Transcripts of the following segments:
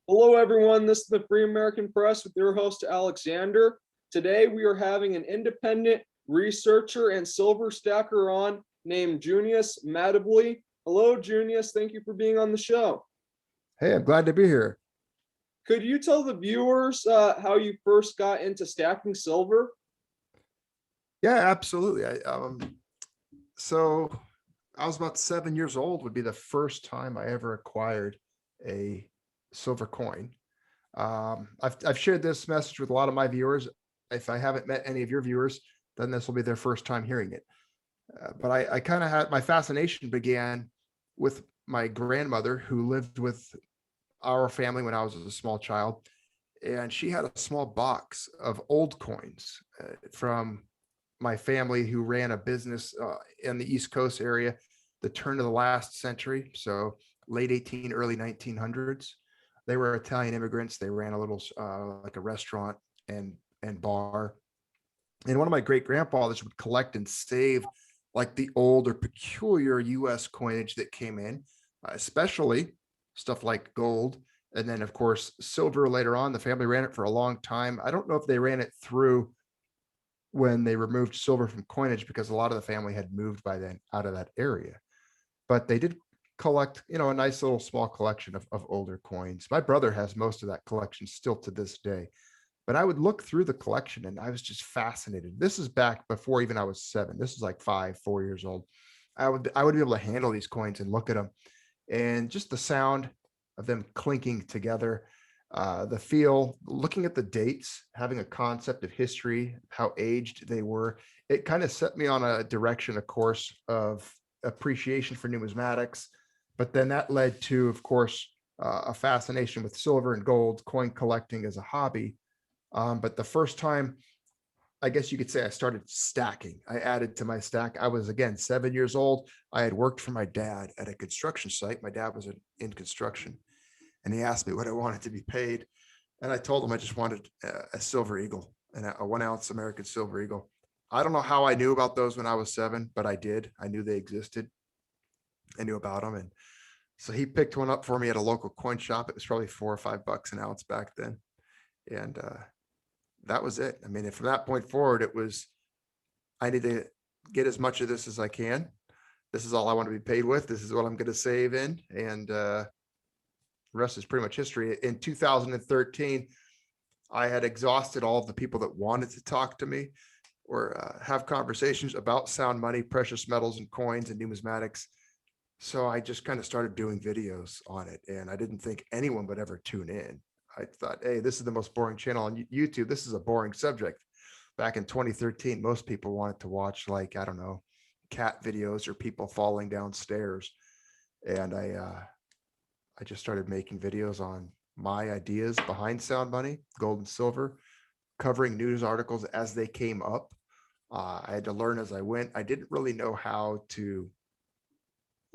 Hello, everyone. This is the Free American Press with your host, Alexander. Today, we are having an independent researcher and silver stacker on named Junius Maltby. Hello, Junius. Thank you for being on the show. Hey, I'm glad to be here. Could you tell the viewers how you first got into stacking silver? Yeah, absolutely. So I was about 7 years old, would be the first time I ever acquired a silver coin. I've shared this message with a lot of my viewers. If I haven't met any of your viewers, then this will be their first time hearing it. But I kind of had my fascination began with my grandmother who lived with our family when I was a small child. And she had a small box of old coins from my family who ran a business in the East Coast area, the turn of the last century. So late 18, early 1900s. They were Italian immigrants. They ran a little like a restaurant and bar. And one of my great grandfathers would collect and save like the old or peculiar US coinage that came in, especially stuff like gold. And then, of course, silver later on. The family ran it for a long time. I don't know if they ran it through when they removed silver from coinage because a lot of the family had moved by then out of that area. But they did collect, a nice little small collection of older coins. My brother has most of that collection still to this day. But I would look through the collection and I was just fascinated. This is back before even I was 7. This is like 4 years old. I would be able to handle these coins and look at them, and just the sound of them clinking together, the feel, looking at the dates, having a concept of history, how aged they were. It kind of set me on a direction, a course of appreciation for numismatics. But then that led to, of course, a fascination with silver and gold, coin collecting as a hobby. But the first time, I guess you could say, I started stacking, I added to my stack. I was, again, 7 years old. I had worked for my dad at a construction site. My dad was in construction, and he asked me what I wanted to be paid. And I told him I just wanted a silver eagle and a 1 ounce American silver eagle. I don't know how I knew about those when I was 7, but I did. I knew they existed. I knew about them. And so he picked one up for me at a local coin shop. It was probably $4 or $5 an ounce back then. And that was it. I mean, from that point forward, it was, I need to get as much of this as I can. This is all I want to be paid with. This is what I'm going to save in. And the rest is pretty much history. In 2013, I had exhausted all of the people that wanted to talk to me or have conversations about sound money, precious metals and coins and numismatics. So I just kind of started doing videos on it. And I didn't think anyone would ever tune in. I thought, hey, this is the most boring channel on YouTube. This is a boring subject. Back in 2013, most people wanted to watch, like, I don't know, cat videos or people falling downstairs. And I just started making videos on my ideas behind sound money, gold and silver, covering news articles as they came up. I had to learn as I went. I didn't really know how to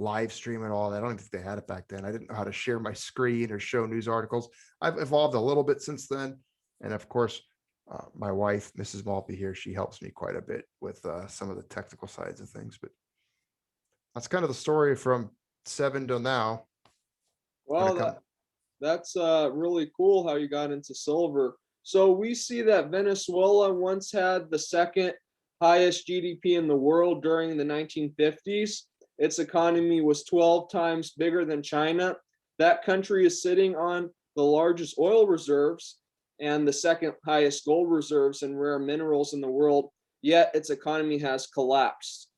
live stream and all that. I don't think they had it back then. I didn't know how to share my screen or show news articles. I've evolved a little bit since then. And of course, my wife, Mrs. Maltby here, she helps me quite a bit with some of the technical sides of things. But that's kind of the story from 7 till now. Well, that's really cool how you got into silver. So we see that Venezuela once had the second highest GDP in the world during the 1950s. Its economy was 12 times bigger than China. That country is sitting on the largest oil reserves and the second highest gold reserves and rare minerals in the world, yet its economy has collapsed,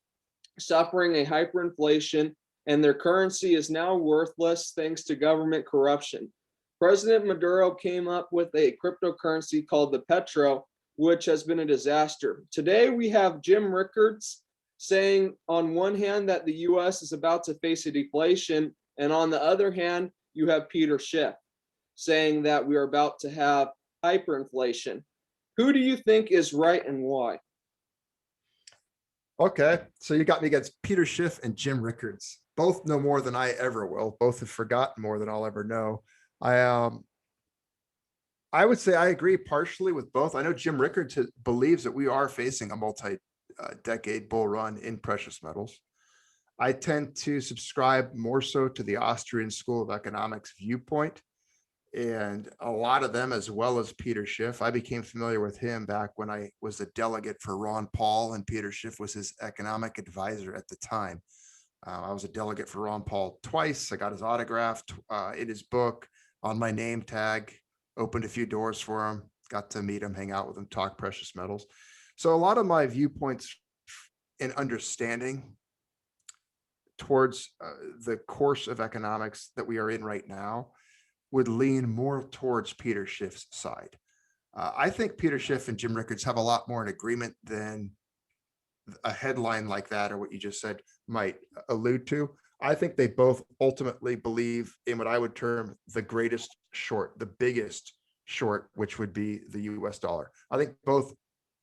suffering a hyperinflation, and their currency is now worthless thanks to government corruption. President Maduro came up with a cryptocurrency called the Petro, which has been a disaster. Today, we have Jim Rickards saying on one hand that the US is about to face a deflation, and on the other hand, you have Peter Schiff saying that we are about to have hyperinflation. Who do you think is right and why? Okay, so you got me against Peter Schiff and Jim Rickards. Both know more than I ever will. Both have forgotten more than I'll ever know. I would say I agree partially with both. I know Jim Rickards believes that we are facing a multi-decade bull run in precious metals. I tend to subscribe more so to the Austrian School of Economics viewpoint. And a lot of them, as well as Peter Schiff. I became familiar with him back when I was a delegate for Ron Paul, and Peter Schiff was his economic advisor at the time. I was a delegate for Ron Paul twice. I got his autograph in his book on my name tag, opened a few doors for him, got to meet him, hang out with him, talk precious metals. So a lot of my viewpoints and understanding towards the course of economics that we are in right now would lean more towards Peter Schiff's side. I think Peter Schiff and Jim Rickards have a lot more in agreement than a headline like that, or what you just said, might allude to. I think they both ultimately believe in what I would term the greatest short, the biggest short, which would be the US dollar. I think both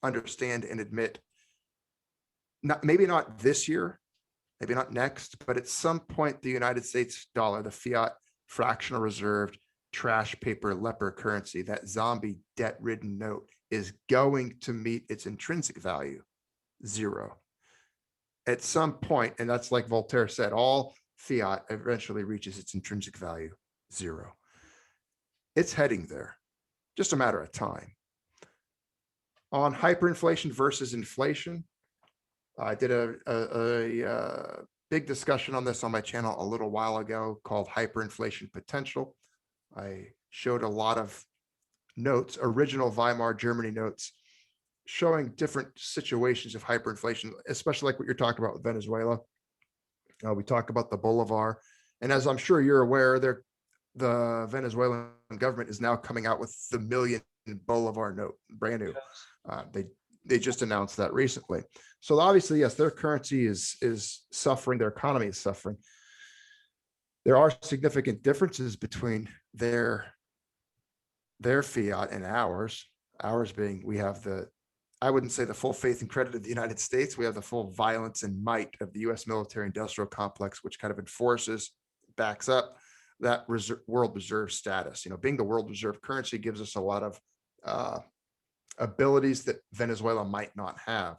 understand and admit, maybe not this year, maybe not next, but at some point, the United States dollar, the fiat fractional reserved trash paper leper currency, that zombie debt ridden note, is going to meet its intrinsic value, zero. At some point, and that's like Voltaire said, all fiat eventually reaches its intrinsic value, zero. It's heading there, just a matter of time. On hyperinflation versus inflation, I did a big discussion on this on my channel a little while ago called Hyperinflation Potential. I showed a lot of notes, original Weimar Germany notes, showing different situations of hyperinflation, especially like what you're talking about with Venezuela. We talk about the Bolivar, and as I'm sure you're aware, the Venezuelan government is now coming out with the million Bolivar note, brand new. They just announced that recently. So obviously, yes, their currency is suffering, their economy is suffering. There are significant differences between their fiat and ours. Ours being, we have I wouldn't say the full faith and credit of the United States. We have the full violence and might of the US military industrial complex, which kind of enforces, backs up that world reserve status. Being the world reserve currency gives us a lot of abilities that Venezuela might not have.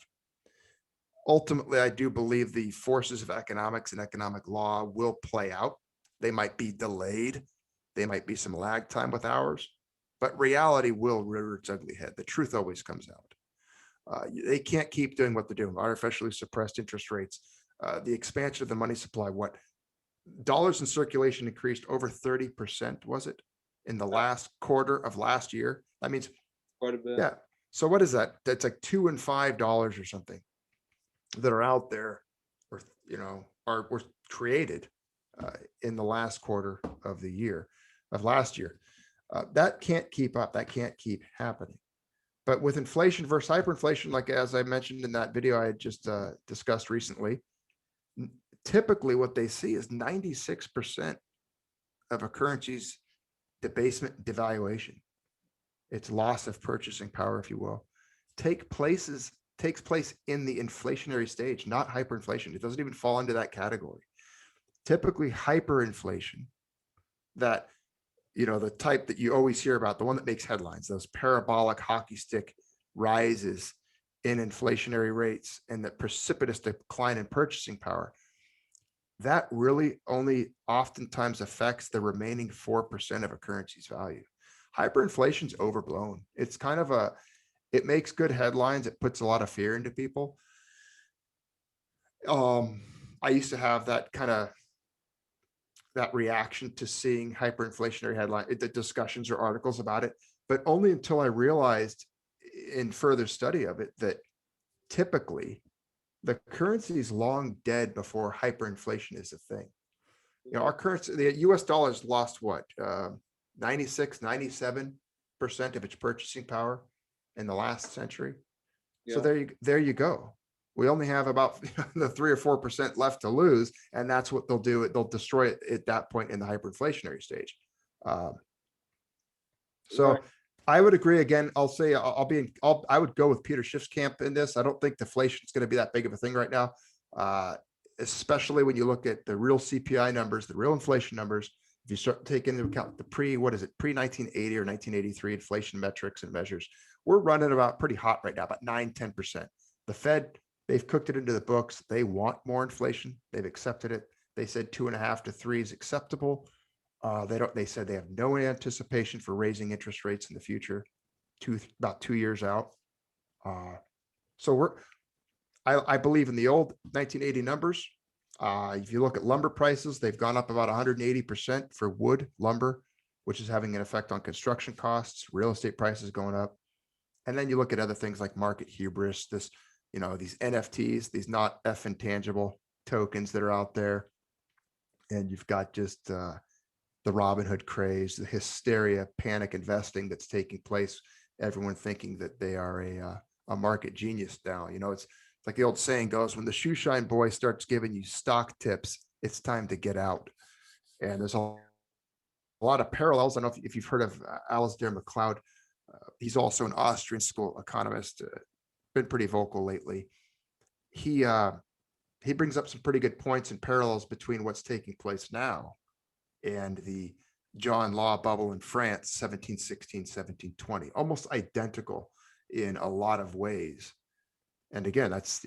Ultimately, I do believe the forces of economics and economic law will play out. They might be delayed. They might be some lag time with ours, but reality will rear its ugly head. The truth always comes out. They can't keep doing what they're doing, artificially suppressed interest rates, the expansion of the money supply. What dollars in circulation increased over 30%, was it, in the last quarter of last year? That means quite a bit. Yeah. So what is that? That's like $2 and $5 or something that are out there, or were created in the last quarter of the year of last year. That can't keep up. That can't keep happening. But with inflation versus hyperinflation, like as I mentioned in that video I had just discussed recently, typically what they see is 96% of a currency's debasement, devaluation, its loss of purchasing power, if you will, takes place in the inflationary stage, not hyperinflation. It doesn't even fall into that category. Typically hyperinflation, that the type that you always hear about, the one that makes headlines, those parabolic hockey stick rises in inflationary rates and the precipitous decline in purchasing power, that really only oftentimes affects the remaining 4% of a currency's value. Hyperinflation is overblown. It's kind of it makes good headlines. It puts a lot of fear into people. I used to have that reaction to seeing hyperinflationary headline, the discussions or articles about it, but only until I realized in further study of it that typically the currency is long dead before hyperinflation is a thing. Our currency, the US dollar's lost what, 96, 97% of its purchasing power in the last century. Yeah. So there you go. We only have about the 3 or 4% left to lose, and that's what they'll do. They'll destroy it at that point in the hyperinflationary stage. So right. I would agree. Again, I'll say I would go with Peter Schiff's camp in this. I don't think deflation is going to be that big of a thing right now, especially when you look at the real CPI numbers, the real inflation numbers. If you start taking into account the pre-1980 or 1983 inflation metrics and measures, we're running about pretty hot right now, about 9-10%. The Fed, they've cooked it into the books. They want more inflation. They've accepted it. They said 2.5 to 3 is acceptable. They said they have no anticipation for raising interest rates in the future, about 2 years out. Uh, so I believe in the old 1980 numbers. If you look at lumber prices, they've gone up about 180% for wood lumber, which is having an effect on construction costs, real estate prices going up. And then you look at other things like market hubris, these NFTs, these not F intangible tokens that are out there. And you've got just the Robinhood craze, the hysteria, panic investing that's taking place. Everyone thinking that they are a market genius now. It's like the old saying goes, when the shoe shine boy starts giving you stock tips, it's time to get out. And there's a lot of parallels. I don't know if you've heard of Alasdair MacLeod. He's also an Austrian school economist, been pretty vocal lately. He brings up some pretty good points and parallels between what's taking place now and the John Law bubble in France, 1716, 1720, almost identical in a lot of ways. And again, that's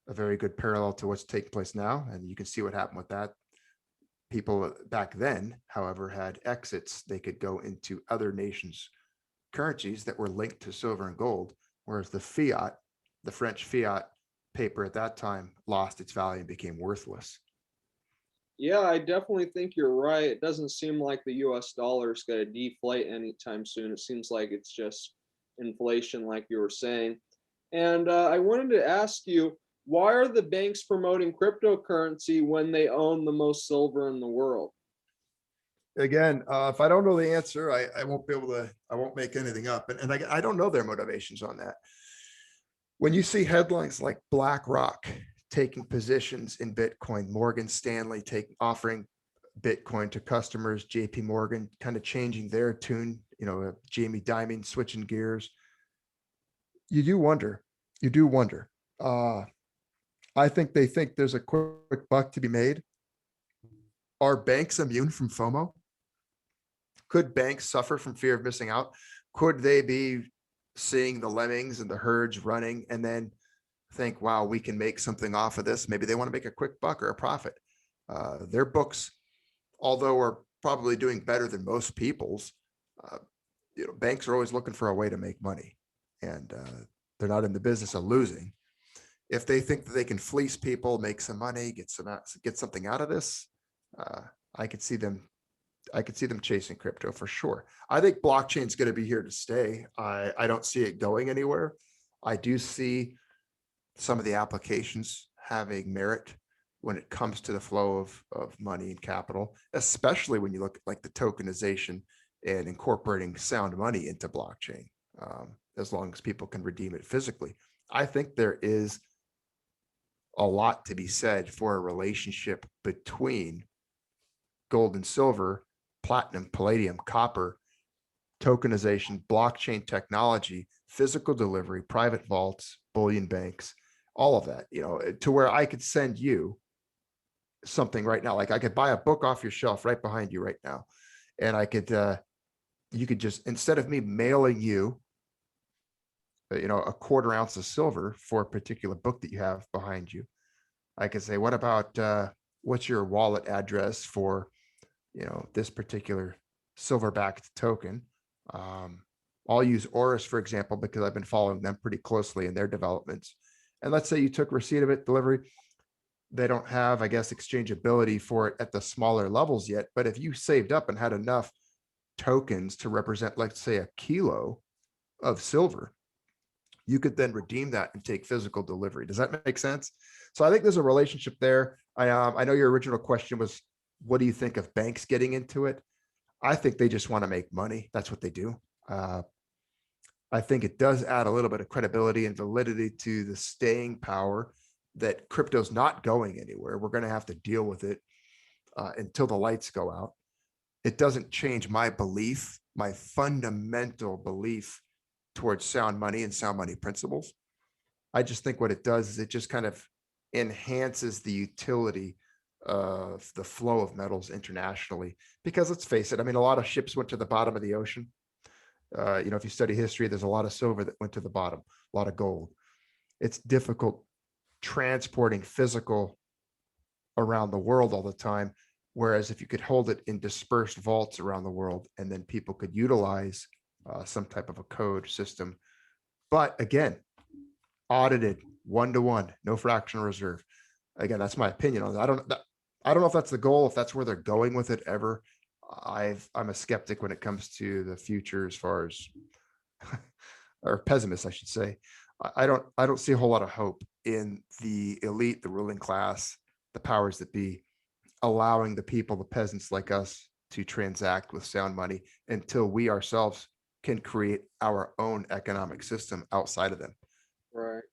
a very good parallel to what's taking place now. And you can see what happened with that. People back then, however, had exits. They could go into other nations' currencies that were linked to silver and gold, whereas the French fiat paper at that time lost its value and became worthless. Yeah, I definitely think you're right. It doesn't seem like the US dollar is going to deflate anytime soon. It seems like it's just inflation, like you were saying. And I wanted to ask you, why are the banks promoting cryptocurrency when they own the most silver in the world? Again, if I don't know the answer, I won't make anything up. And I don't know their motivations on that. When you see headlines like BlackRock taking positions in Bitcoin, Morgan Stanley offering Bitcoin to customers, JP Morgan kind of changing their tune, Jamie Dimon switching gears. You do wonder. I think they think there's a quick buck to be made. Are banks immune from FOMO? Could banks suffer from fear of missing out? Could they be seeing the lemmings and the herds running and then think, wow, we can make something off of this? Maybe they want to make a quick buck or a profit. Their books, although are probably doing better than most people's, banks are always looking for a way to make money, and they're not in the business of losing. If they think that they can fleece people, make some money, get something out of this, I could see them chasing crypto for sure. I think blockchain is going to be here to stay. I don't see it going anywhere. I do see some of the applications having merit when it comes to the flow of money and capital, especially when you look at like the tokenization and incorporating sound money into blockchain, as long as people can redeem it physically. I think there is a lot to be said for a relationship between gold and silver, platinum, palladium, copper, tokenization, blockchain technology, physical delivery, private vaults, bullion banks, all of that, to where I could send you something right now. Like I could buy a book off your shelf right behind you right now. And you could just, instead of me mailing you, a quarter ounce of silver for a particular book that you have behind you, I could say, what about, what's your wallet address for, this particular silver-backed token? I'll use Oris, for example, because I've been following them pretty closely in their developments. And let's say you took receipt of it, delivery. They don't have, I guess, exchangeability for it at the smaller levels yet. But if you saved up and had enough tokens to represent, let's say, a kilo of silver, you could then redeem that and take physical delivery. Does that make sense? So I think there's a relationship there. I know your original question was, what do you think of banks getting into it? I think they just want to make money. That's what they do. I think it does add a little bit of credibility and validity to the staying power that crypto's not going anywhere. We're going to have to deal with it until the lights go out. It doesn't change my belief, my fundamental belief towards sound money and sound money principles. I just think what it does is it just kind of enhances the utility of the flow of metals internationally. Because let's face it, I mean, a lot of ships went to the bottom of the ocean. If you study history, there's a lot of silver that went to the bottom, a lot of gold. It's difficult transporting physical around the world all the time Whereas if you could hold it in dispersed vaults around the world, and then people could utilize some type of a code system. But again, audited 1-to-1, no fractional reserve. Again, that's my opinion on that. I don't know if that's the goal, if that's where they're going with it ever. I'm a skeptic when it comes to the future as far as, or pessimist, I should say. I don't see a whole lot of hope in the elite, the ruling class, the powers that be, allowing the people, the peasants like us, to transact with sound money until we ourselves can create our own economic system outside of them. Right.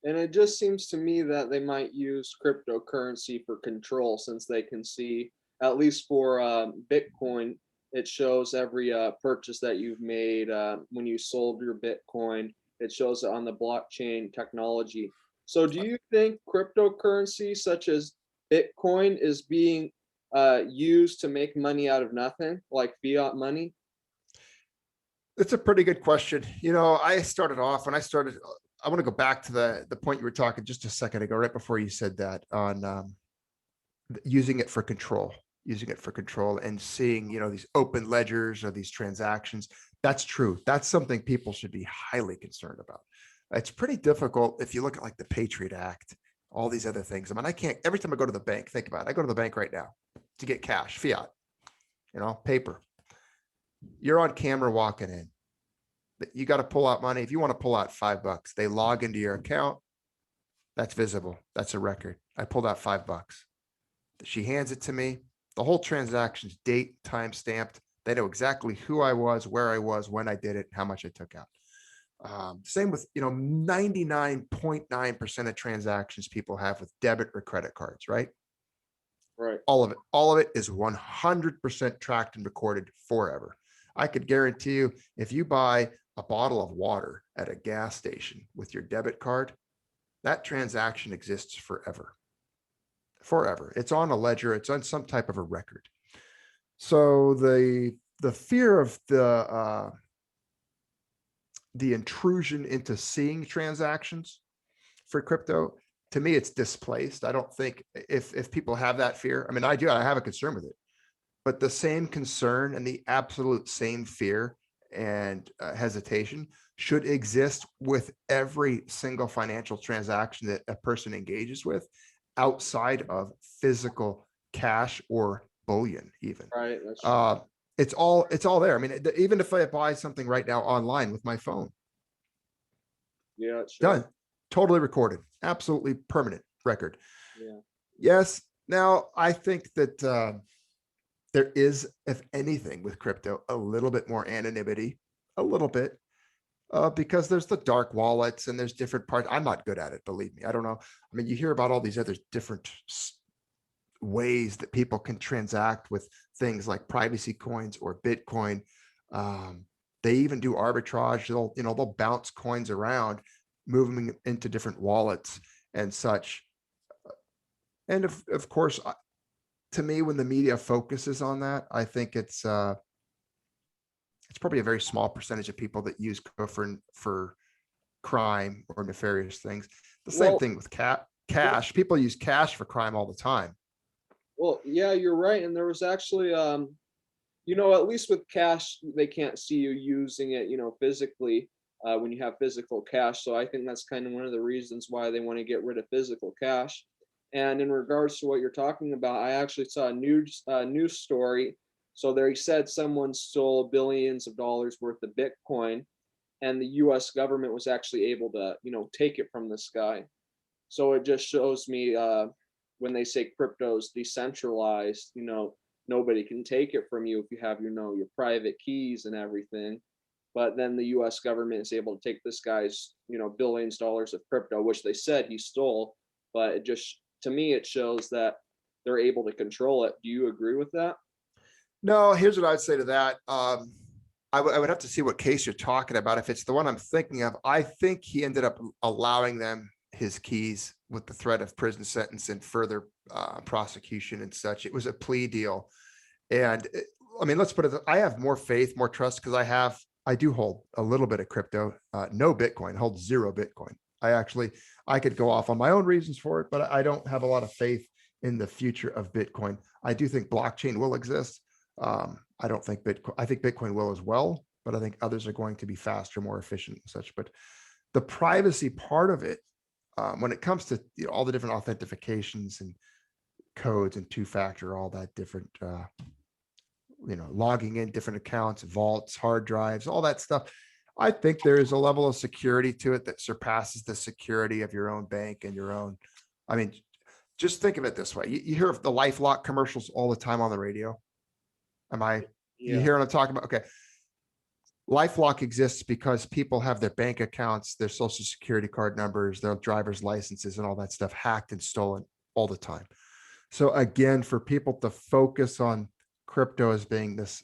And it just seems to me that they might use cryptocurrency for control, since they can see, at least for Bitcoin, it shows every purchase that you've made when you sold your Bitcoin. It shows it on the blockchain technology. So, do you think cryptocurrency such as Bitcoin is being used to make money out of nothing, like fiat money? It's a pretty good question. I started off when I started. I want to go back to the point you were talking just a second ago, right before you said that, on using it for control, and seeing, these open ledgers or these transactions. That's true. That's something people should be highly concerned about. It's pretty difficult if you look at like the Patriot Act, all these other things. I mean, I can't, every time I go to the bank, think about it. I go to the bank right now to get cash, fiat, paper. You're on camera walking in. You got to pull out money. If you want to pull out $5, they log into your account. That's visible. That's a record. I pulled out $5. She hands it to me. The whole transaction's date, time stamped. They know exactly who I was, where I was, when I did it, how much I took out. Same with, 99.9% of transactions people have with debit or credit cards, right? Right. All of it is 100% tracked and recorded forever. I could guarantee you, if you buy a bottle of water at a gas station with your debit card, that transaction exists forever. Forever. It's on a ledger. It's on some type of a record. So the fear of the intrusion into seeing transactions for crypto, to me, it's displaced. I don't think if people have that fear, I mean, I have a concern with it, but the same concern and the absolute same fear and hesitation should exist with every single financial transaction that a person engages with outside of physical cash or bullion even. Right. It's all there. I mean, even if I buy something right now online with my phone, Yeah. done, totally recorded, absolutely permanent record. Yeah. Yes. Now, I think that there is, if anything, with crypto, a little bit more anonymity, a little bit, because there's the dark wallets and there's different parts. I'm not good at it, believe me. I don't know. I mean, you hear about all these other different ways that people can transact with things like privacy coins or Bitcoin. They even do arbitrage. They'll bounce coins around, move them into different wallets and such. And of course, to me, when the media focuses on that, I think it's probably a very small percentage of people that use crypto for crime or nefarious things. The same thing with cash. People use cash for crime all the time. Well, yeah, you're right. And there was actually, at least with cash, they can't see you using it, physically when you have physical cash. So I think that's kind of one of the reasons why they want to get rid of physical cash. And in regards to what you're talking about, I actually saw a news story. So there he said someone stole billions of dollars worth of Bitcoin, and the U.S. government was actually able to, take it from this guy. So it just shows me when they say crypto is decentralized, nobody can take it from you if you have, your private keys and everything. But then the U.S. government is able to take this guy's, billions of dollars of crypto, which they said he stole. But it just, to me, it shows that they're able to control it. Do you agree with that? No, here's what I'd say to that. I would have to see what case you're talking about. If it's the one I'm thinking of, I think he ended up allowing them his keys with the threat of prison sentence and further prosecution and such. It was a plea deal. And let's put it, I have more faith, more trust, because I do hold a little bit of crypto, no Bitcoin, hold 0 Bitcoin. I could go off on my own reasons for it, but I don't have a lot of faith in the future of Bitcoin. I do think blockchain will exist. I don't think Bitcoin, I think Bitcoin will as well, but I think others are going to be faster, more efficient and such. But the privacy part of it, when it comes to all the different authentications and codes and two-factor, all that different, logging in different accounts, vaults, hard drives, all that stuff. I think there is a level of security to it that surpasses the security of your own bank and your own. I mean, just think of it this way. You hear of the LifeLock commercials all the time on the radio. You Yeah. hear what I'm talking about? Okay. LifeLock exists because people have their bank accounts, their social security card numbers, their driver's licenses, and all that stuff hacked and stolen all the time. So again, for people to focus on crypto as being this,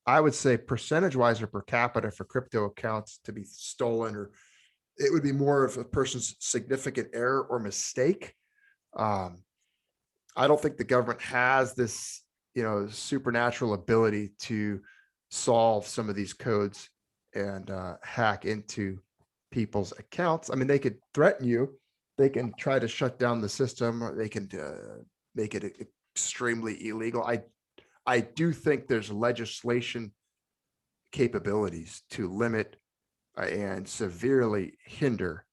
I would say percentage wise or per capita for crypto accounts to be stolen, or it would be more of a person's significant error or mistake. I don't think the government has this, supernatural ability to solve some of these codes and hack into people's accounts. I mean, they could threaten you, they can try to shut down the system, or they can make it extremely illegal. I do think there's legislation capabilities to limit and severely hinder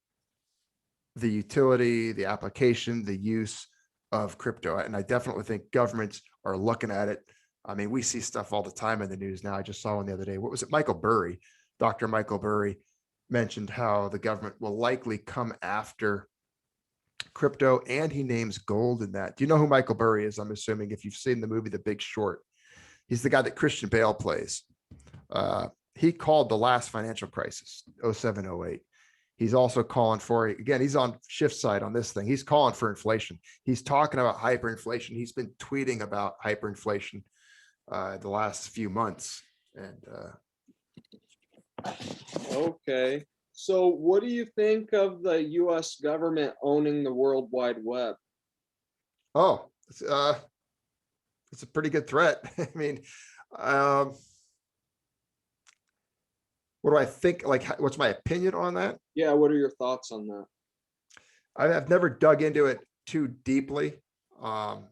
the utility, the application, the use of crypto. And I definitely think governments are looking at it. I mean, we see stuff all the time in the news now. I just saw one the other day. What was it? Michael Burry, Dr. Michael Burry mentioned how the government will likely come after crypto, and he names gold in that. Do you know who Michael Burry is? I'm assuming if you've seen the movie The Big Short. He's the guy that Christian Bale plays. He called the last financial crisis, 07, 08. He's also calling for, again, he's on shift side on this thing. He's calling for inflation. He's talking about hyperinflation. He's been tweeting about hyperinflation the last few months. And Okay. So what do you think of the US government owning the World Wide Web? it's a pretty good threat. I mean, what do I think? Like, what's my opinion on that? Yeah, what are your thoughts on that? I've never dug into it too deeply on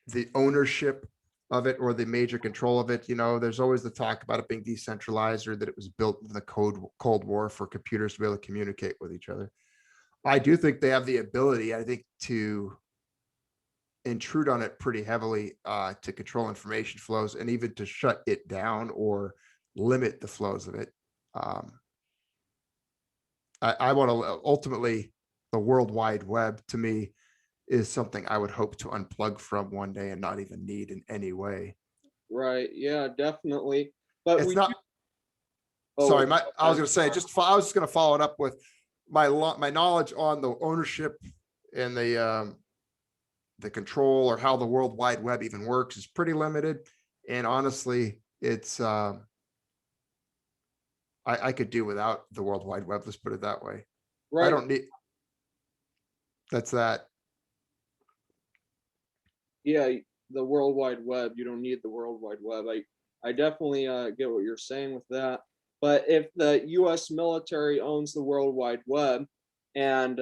the ownership of it or the major control of it. There's always the talk about it being decentralized, or that it was built in the Cold War for computers to be able to communicate with each other. I do think they have the ability, I think, to intrude on it pretty heavily, to control information flows and even to shut it down or limit the flows of it. I want to ultimately, the World Wide Web to me is something I would hope to unplug from one day and not even need in any way. Right. Yeah, definitely. But It's we not. do. Oh, Sorry, I was going to say, I was just going to follow it up with my knowledge on the ownership and the control, or how the World Wide Web even works, is pretty limited. And honestly, it's I could do without the World Wide Web. Let's put it that way. right. I don't need. That's that. Yeah, the World Wide Web. You don't need the World Wide Web. I definitely get what you're saying with that. But if the U.S. military owns the World Wide Web, and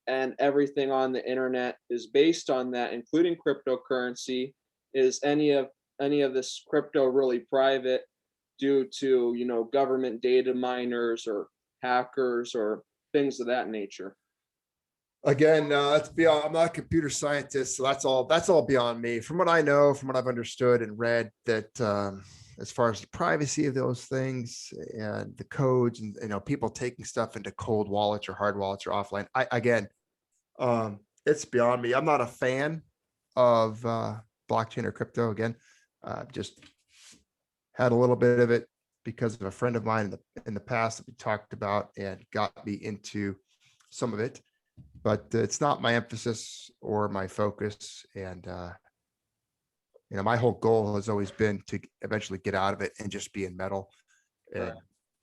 everything on the internet is based on that, including cryptocurrency, is any of this crypto really private due to government data miners or hackers or things of that nature? Again, that's beyond. I'm not a computer scientist, so that's all beyond me. From what I know, from what I've understood and read, that as far as the privacy of those things and the codes, and people taking stuff into cold wallets or hard wallets or offline, it's beyond me. I'm not a fan of blockchain or crypto. Again, just had a little bit of it because of a friend of mine in the past that we talked about, and got me into some of it. But it's not my emphasis or my focus. And, my whole goal has always been to eventually get out of it and just be in metal and Right.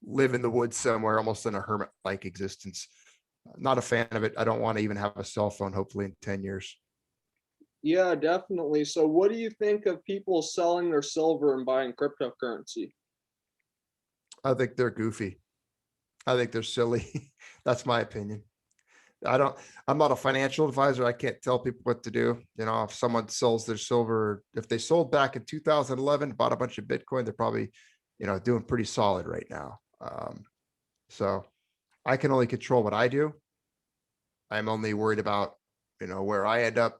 live in the woods somewhere, almost in a hermit-like existence. Not a fan of it. I don't want to even have a cell phone, hopefully in 10 years. Yeah, definitely. So what do you think of people selling their silver and buying cryptocurrency? I think they're goofy. I think they're silly. That's my opinion. I'm not a financial advisor. I can't tell people what to do. You know, if someone sells their silver, if they sold back in 2011, bought a bunch of Bitcoin, they're probably, doing pretty solid right now. So I can only control what I do. I'm only worried about, where I end up.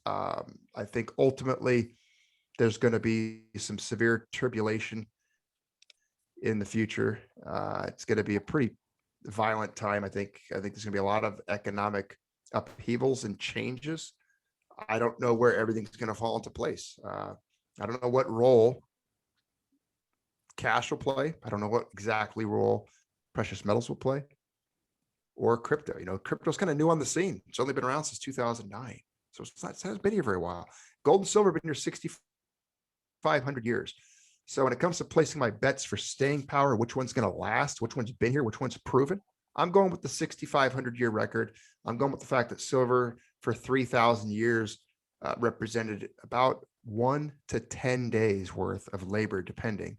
I think ultimately there's going to be some severe tribulation in the future. It's going to be a pretty violent time. I think there's going to be a lot of economic upheavals and changes. I don't know where everything's going to fall into place. I don't know what role cash will play. I don't know what exactly role precious metals will play, or crypto. Crypto's kind of new on the scene. It's only been around since 2009. So it hasn't been here very while. Gold and silver have been here 6,500 years. So when it comes to placing my bets for staying power, which one's going to last, which one's been here, which one's proven, I'm going with the 6,500-year record. I'm going with the fact that silver for 3,000 years represented about 1 to 10 days worth of labor, depending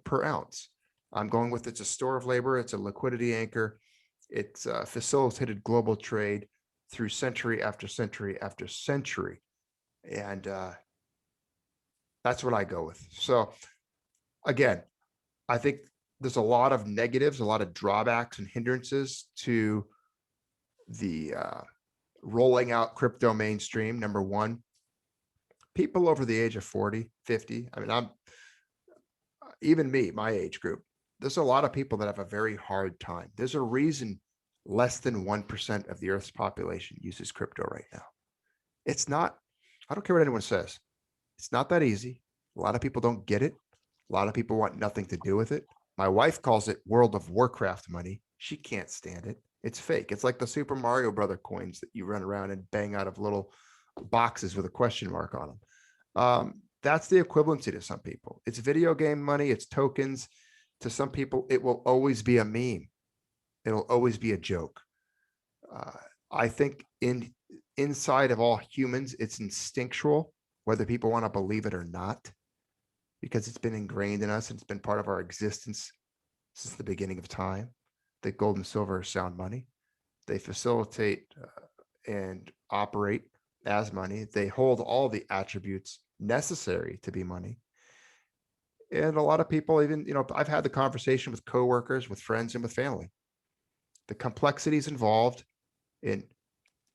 per ounce. I'm going with it's a store of labor. It's a liquidity anchor. It's facilitated global trade through century after century after century. And that's what I go with. So again, I think there's a lot of negatives, a lot of drawbacks and hindrances to the rolling out crypto mainstream. Number one, people over the age of 40, 50. I mean, even me, my age group, there's a lot of people that have a very hard time. There's a reason less than 1% of the Earth's population uses crypto right now. It's not, I don't care what anyone says. It's not that easy. A lot of people don't get it. A lot of people want nothing to do with it. My wife calls it World of Warcraft money. She can't stand it. It's fake. It's like the Super Mario Brother coins that you run around and bang out of little boxes with a question mark on them. That's the equivalency to some people. It's video game money. It's tokens. To some people, it will always be a meme. It'll always be a joke. I think inside of all humans, it's instinctual, whether people want to believe it or not, because it's been ingrained in us and it's been part of our existence since the beginning of time. That gold and silver are sound money. They facilitate and operate as money. They hold all the attributes necessary to be money. And a lot of people, even, I've had the conversation with coworkers, with friends, and with family. The complexities involved in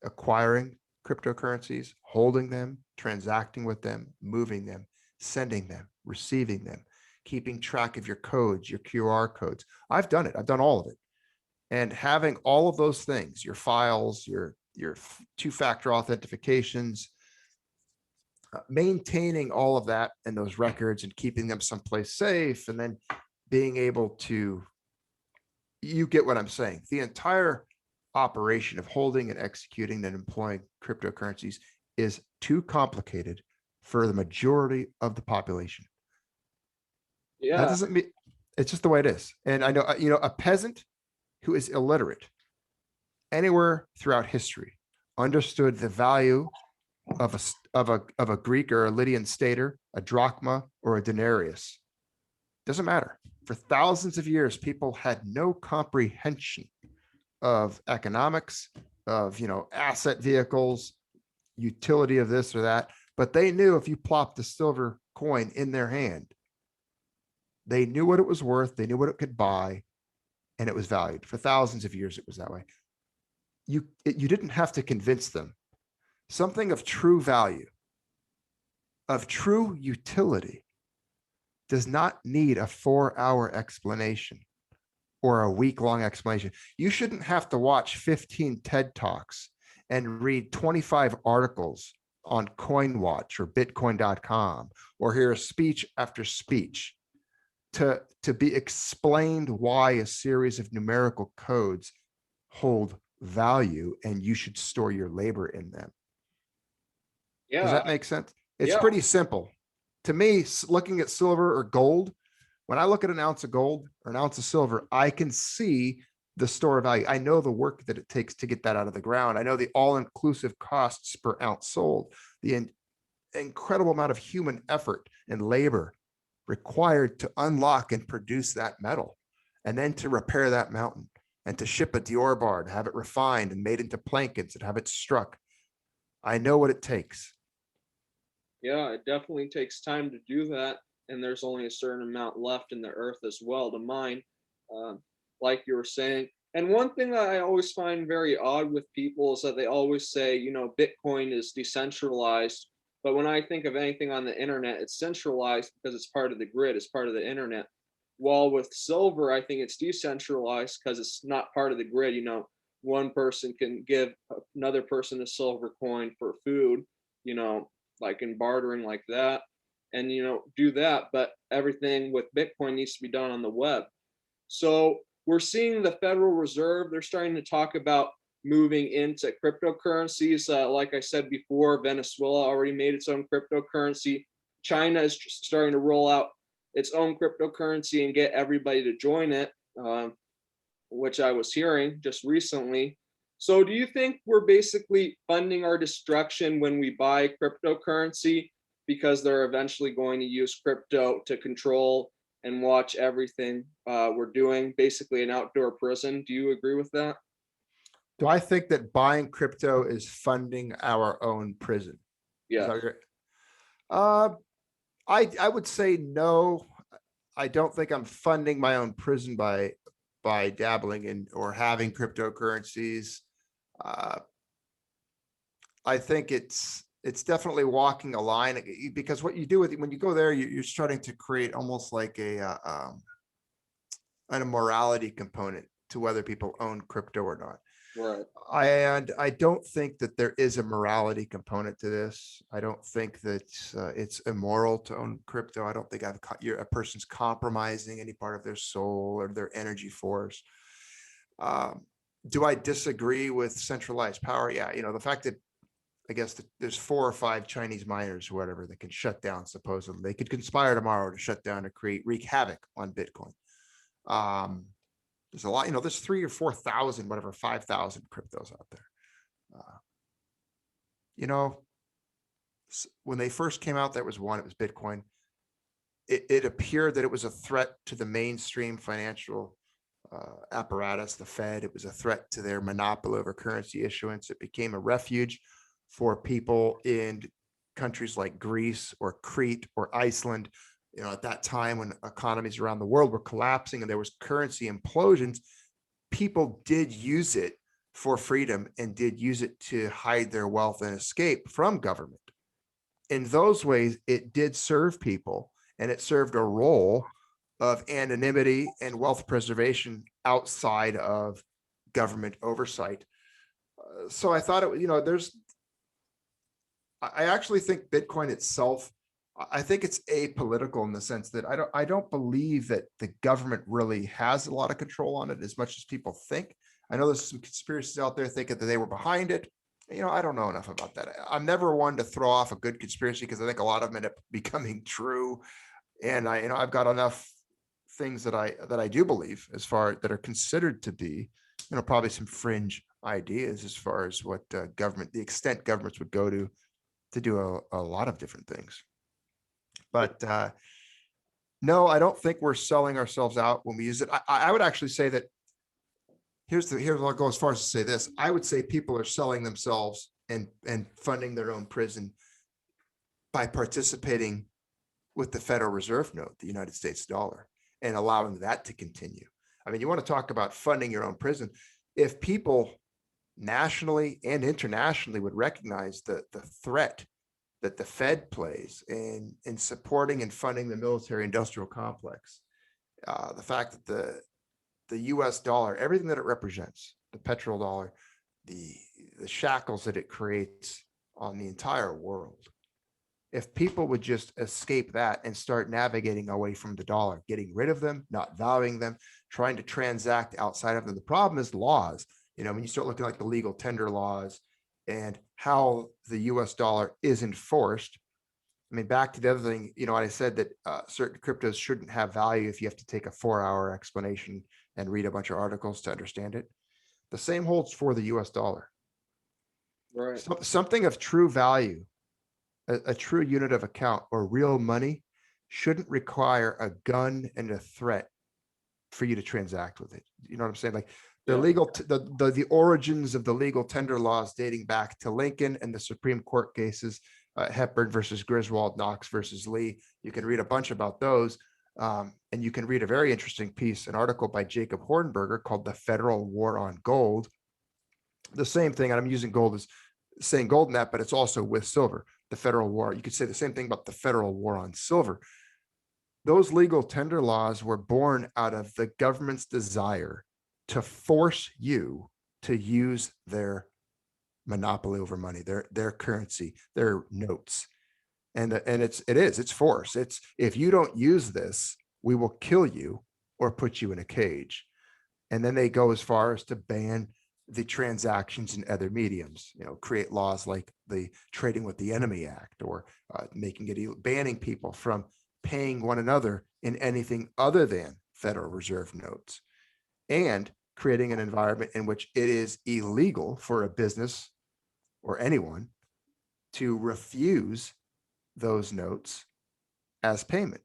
acquiring cryptocurrencies, holding them, transacting with them, moving them, sending them, receiving them, keeping track of your codes, your QR codes. I've done it. I've done all of it. And having all of those things, your files, your two-factor authentications, maintaining all of that and those records and keeping them someplace safe, and then being able to, you get what I'm saying. The entire operation of holding and executing and employing cryptocurrencies is too complicated for the majority of the population. Yeah. That doesn't mean, it's just the way it is. And I know, a peasant who is illiterate anywhere throughout history understood the value of a Greek or a Lydian stater, a drachma or a denarius. Doesn't matter. For thousands of years, people had no comprehension of economics, of, asset vehicles, utility of this or that, but they knew if you plopped a silver coin in their hand, they knew what it was worth, they knew what it could buy, and it was valued. For thousands of years, it was that way. You didn't have to convince them. Something of true value, of true utility, does not need a 4-hour explanation or a week-long explanation. You shouldn't have to watch 15 TED Talks and read 25 articles on CoinWatch or Bitcoin.com, or hear a speech after speech to be explained why a series of numerical codes hold value and you should store your labor in them. Yeah. Does that make sense? It's Yeah. pretty simple. To me, looking at silver or gold, when I look at an ounce of gold or an ounce of silver, I can see the store value. I know the work that it takes to get that out of the ground. I know the all-inclusive costs per ounce sold, the incredible amount of human effort and labor required to unlock and produce that metal, and then to repair that mountain, and to ship a Dior bar, to have it refined and made into plankets and have it struck. I know what it takes. Yeah, it definitely takes time to do that, and there's only a certain amount left in the earth as well to mine, um, like you were saying. And one thing that I always find very odd with people is that they always say, Bitcoin is decentralized, but when I think of anything on the internet, it's centralized because it's part of the grid, it's part of the internet. While with silver, I think it's decentralized because it's not part of the grid. One person can give another person a silver coin for food, you know, like in bartering like that, and do that. But everything with Bitcoin needs to be done on the web. So we're seeing the Federal Reserve, they're starting to talk about moving into cryptocurrencies. Like I said before, Venezuela already made its own cryptocurrency. China is starting to roll out its own cryptocurrency and get everybody to join it, which I was hearing just recently. So, do you think we're basically funding our destruction when we buy cryptocurrency because they're eventually going to use crypto to control and watch everything we're doing? Basically, an outdoor prison. Do you agree with that? Do I think that buying crypto is funding our own prison? Is Yes. that your- Uh, I would say no. I don't think I'm funding my own prison by dabbling in or having cryptocurrencies. Uh, I think it's definitely walking a line, because what you do with when you go there, you're starting to create almost like a morality component to whether people own crypto or not. Right. And I don't think that there is a morality component to this. I don't think that it's immoral to own crypto. I don't think a person's compromising any part of their soul or their energy force. Um, do I disagree with centralized power? Yeah, the fact that I guess there's 4 or 5 Chinese miners or whatever that can shut down, supposedly they could conspire tomorrow to shut down and wreak havoc on Bitcoin. There's a lot, there's 3 or 4,000, whatever, 5,000 cryptos out there. Uh, you know, when they first came out, there was one, it was Bitcoin. It appeared that it was a threat to the mainstream financial apparatus, the Fed. It was a threat to their monopoly over currency issuance. It became a refuge for people in countries like Greece or Crete or Iceland. At that time when economies around the world were collapsing and there was currency implosions, people did use it for freedom and did use it to hide their wealth and escape from government. In those ways, it did serve people, and it served a role of anonymity and wealth preservation outside of government oversight. So I thought I actually think Bitcoin itself, I think it's apolitical in the sense that I don't believe that the government really has a lot of control on it as much as people think. I know there's some conspiracies out there thinking that they were behind it. I don't know enough about that. I'm never one to throw off a good conspiracy because I think a lot of them end up becoming true. And I've got enough things that I do believe as far that are considered to be, probably some fringe ideas as far as what the extent governments would go to do a lot of different things. But no, I don't think we're selling ourselves out when we use it. I would actually say that here's I'll go as far as to say this. I would say people are selling themselves and funding their own prison by participating with the Federal Reserve note, the United States dollar, and allowing that to continue. I mean, you want to talk about funding your own prison. If people nationally and internationally would recognize the threat that the Fed plays in supporting and funding the military industrial complex, the fact that the US dollar, everything that it represents, the petrodollar, the shackles that it creates on the entire world. If people would just escape that and start navigating away from the dollar, getting rid of them, not valuing them, trying to transact outside of them. The problem is laws. When you start looking like the legal tender laws and how the US dollar is enforced. I mean, back to the other thing, I said that certain cryptos shouldn't have value if you have to take a 4-hour explanation and read a bunch of articles to understand it. The same holds for the US dollar. Right. Something of true value, a true unit of account or real money shouldn't require a gun and a threat for you to transact with it. You know what I'm saying? Like The Yeah. legal, the origins of the legal tender laws dating back to Lincoln and the Supreme Court cases, Hepburn versus Griswold, Knox versus Lee. You can read a bunch about those. And you can read a very interesting piece, an article by Jacob Hornberger called The Federal War on Gold. The same thing, and I'm using gold as saying gold in that, but it's also with silver, the federal war. You could say the same thing about the federal war on silver. Those legal tender laws were born out of the government's desire to force you to use their monopoly over money, their currency, their notes. And it's force. It's, if you don't use this, we will kill you or put you in a cage. And then they go as far as to ban the transactions in other mediums, create laws like the Trading with the Enemy Act, or making it banning people from paying one another in anything other than Federal Reserve notes, and creating an environment in which it is illegal for a business or anyone to refuse those notes as payment.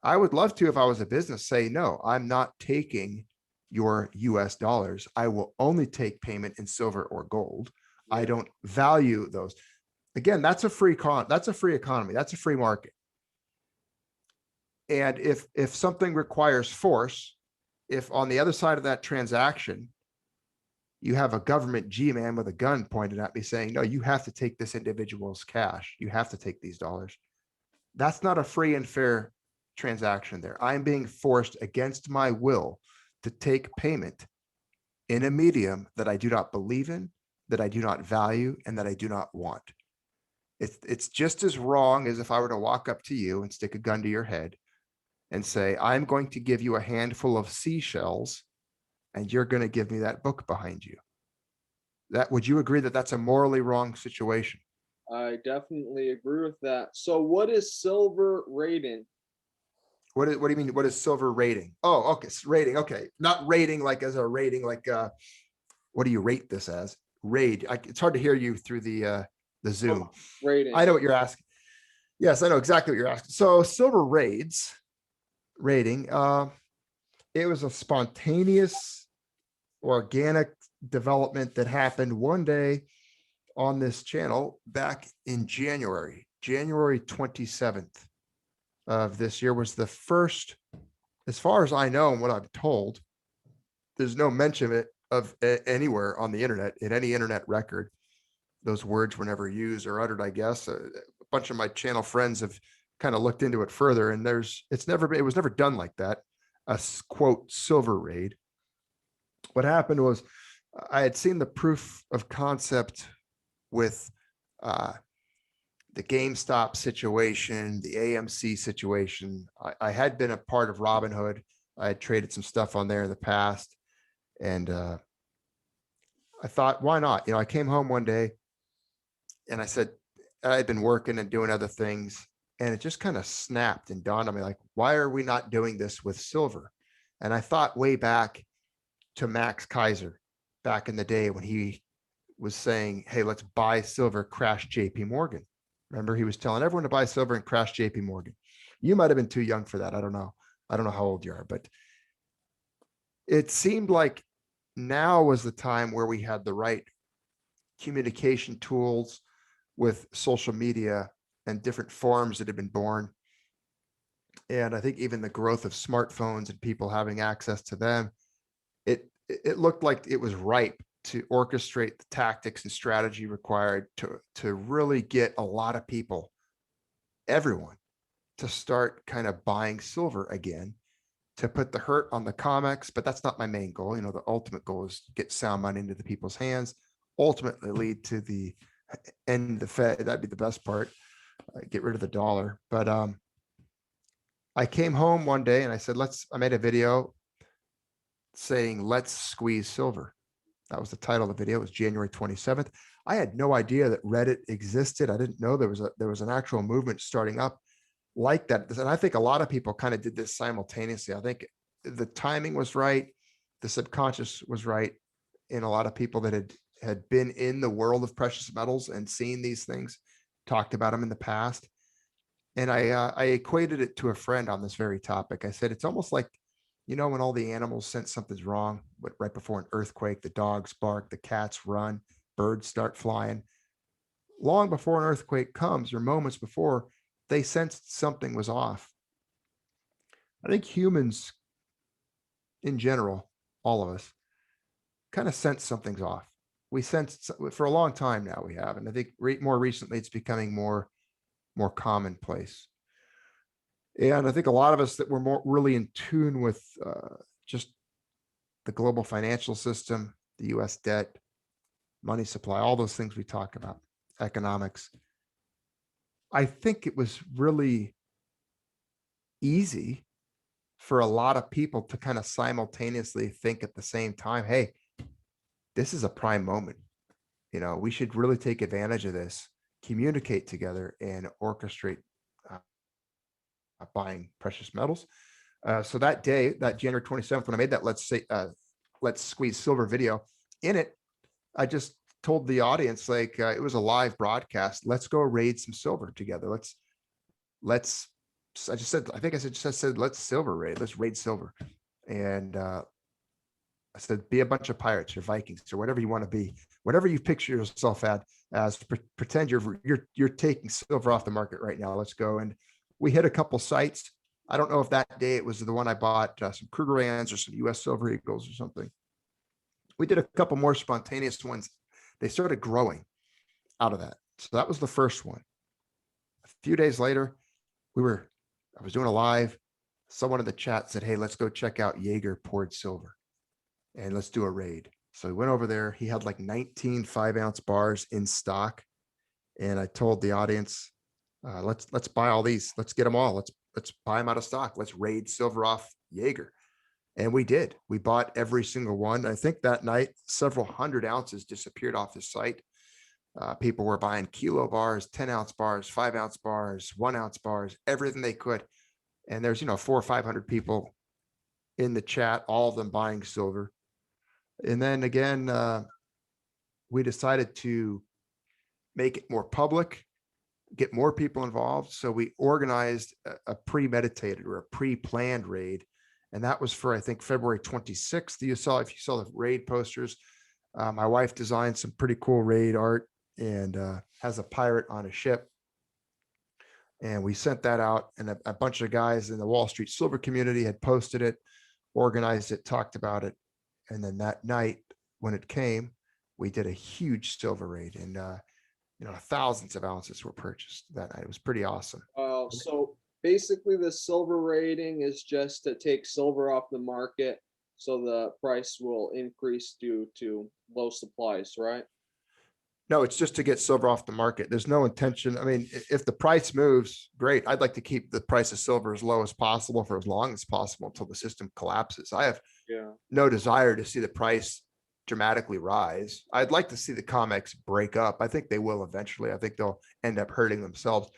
I would love to, if I was a business, say, no, I'm not taking your US dollars. I will only take payment in silver or gold. I don't value those. Again, that's a free economy. That's a free market. And if something requires force, if on the other side of that transaction, you have a government G-man with a gun pointed at me saying, no, you have to take this individual's cash. You have to take these dollars. That's not a free and fair transaction there. I'm being forced against my will to take payment in a medium that I do not believe in, that I do not value, and that I do not want. It's just as wrong as if I were to walk up to you and stick a gun to your head and say, I'm going to give you a handful of seashells and you're going to give me that book behind you. Would you agree that that's a morally wrong situation? I definitely agree with that. So what is silver rating? What do you mean? What is silver rating? Oh, okay. Rating. Okay. Not rating like as a rating, like, what do you rate this as? It's hard to hear you through the Zoom. Oh, rating. I know what you're asking. Yes, I know exactly what you're asking. So silver rating, it was a spontaneous, organic development that happened one day on this channel back in January 27th of this year was the first, as far as I know and what I'm told, there's no mention of it anywhere on the internet, in any internet record. Those words were never used or uttered, I guess. A bunch of my channel friends have kind of looked into it further, and it was never done like that. A quote silver raid. What happened was I had seen the proof of concept with the GameStop situation, the AMC situation. I had been a part of Robinhood. I had traded some stuff on there in the past. And I thought, why not? I came home one day and I said, I had been working and doing other things. And it just kind of snapped and dawned on me, like, why are we not doing this with silver? And I thought way back to Max Kaiser back in the day when he was saying, hey, let's buy silver, crash JP Morgan. Remember, he was telling everyone to buy silver and crash JP Morgan. You might have been too young for that. I don't know. I don't know how old you are, but it seemed like now was the time where we had the right communication tools with social media and different forums that had been born. And I think even the growth of smartphones and people having access to them, it looked like it was ripe to orchestrate the tactics and strategy required to really get a lot of people, everyone, to start kind of buying silver again, to put the hurt on the COMEX. But that's not my main goal. The ultimate goal is to get sound money into the people's hands, ultimately lead to the end the Fed. That'd be the best part. Get rid of the dollar. But I came home one day and I said, I made a video saying, let's squeeze silver. That was the title of the video. It was January 27th. I had no idea that Reddit existed. I didn't know there was an actual movement starting up like that. And I think a lot of people kind of did this simultaneously. I think the timing was right. The subconscious was right in a lot of people that had been in the world of precious metals and seen these things, talked about them in the past. And I equated it to a friend on this very topic. I said, it's almost like, You know, when all the animals sense something's wrong, but right before an earthquake, the dogs bark, the cats run, birds start flying. Long before an earthquake comes, or moments before, they sensed something was off. I think humans in general, all of us, kind of sense something's off. We sense for a long time now we have, and I think more recently it's becoming more commonplace. And I think a lot of us that were more really in tune with just the global financial system, the U.S. debt, money supply, all those things we talk about, economics. I think it was really easy for a lot of people to kind of simultaneously think at the same time, hey, this is a prime moment. You know, we should really take advantage of this, communicate together, and orchestrate uh, buying precious metals. So that day, that January 27th, when I made that let's squeeze silver video, in it, I just told the audience, like, it was a live broadcast. Let's go raid some silver together. Let's. I just said, I think I said, let's silver raid. Let's raid silver, and I said, be a bunch of pirates or Vikings or whatever you want to be, whatever you picture yourself as pretend you're taking silver off the market right now. Let's go. And we hit a couple sites. I don't know if that day it was the one I bought some Krugerrands or some US Silver Eagles or something. We did a couple more spontaneous ones. They started growing out of that. So that was the first one. A few days later, I was doing a live. Someone in the chat said, hey, let's go check out Jaeger poured silver and let's do a raid. So we went over there. He had like 19 5-ounce bars in stock. And I told the audience, let's buy all these. Let's get them all. Let's buy them out of stock. Let's raid silver off Jaeger. And we did. We bought every single one. I think that night, several hundred ounces disappeared off the site. People were buying kilo bars, 10-ounce bars, 5-ounce bars, 1-ounce bars, everything they could. And there's, 400 or 500 people in the chat, all of them buying silver. And then again, we decided to make it more public, get more people involved. So we organized a premeditated or a pre-planned raid. And that was for, I think, February 26th. If you saw the raid posters, my wife designed some pretty cool raid art and has a pirate on a ship. And we sent that out, and a bunch of guys in the Wall Street silver community had posted it, organized it, talked about it. And then that night when it came, we did a huge silver raid, and thousands of ounces were purchased that night. It was pretty awesome. So basically the silver rating is just to take silver off the market so the price will increase due to low supplies, right? No, it's just to get silver off the market. There's no intention. I mean, if the price moves, great. I'd like to keep the price of silver as low as possible for as long as possible until the system collapses. I have no desire to see the price dramatically rise. I'd like to see the COMEX break up. I think they will eventually. I think they'll end up hurting themselves.